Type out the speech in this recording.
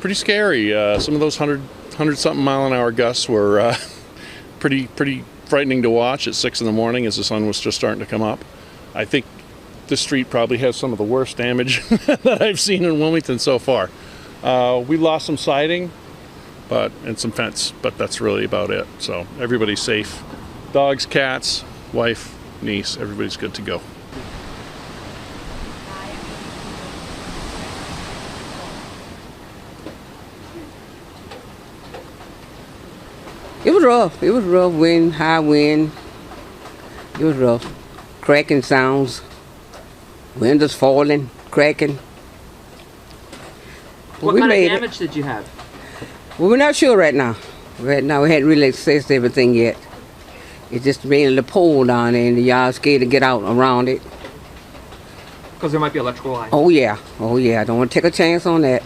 pretty scary. Some of those 100-something mile an hour gusts were pretty frightening to watch at 6 in the morning as the sun was just starting to come up. I think this street probably has some of the worst damage that I've seen in Wilmington so far. We lost some siding and some fence, but that's really about it. So everybody's safe. Dogs, cats, wife, niece, everybody's good to go. It was rough. It was rough wind, high wind. It was rough. Cracking sounds. Windows falling, cracking. What kind of damage did you have? Well, we're not sure right now. Right now, we hadn't really assessed everything yet. It's just mainly the pole down there, and the yard scared to get out around it. Because there might be electrical lines. Oh yeah. I don't want to take a chance on that.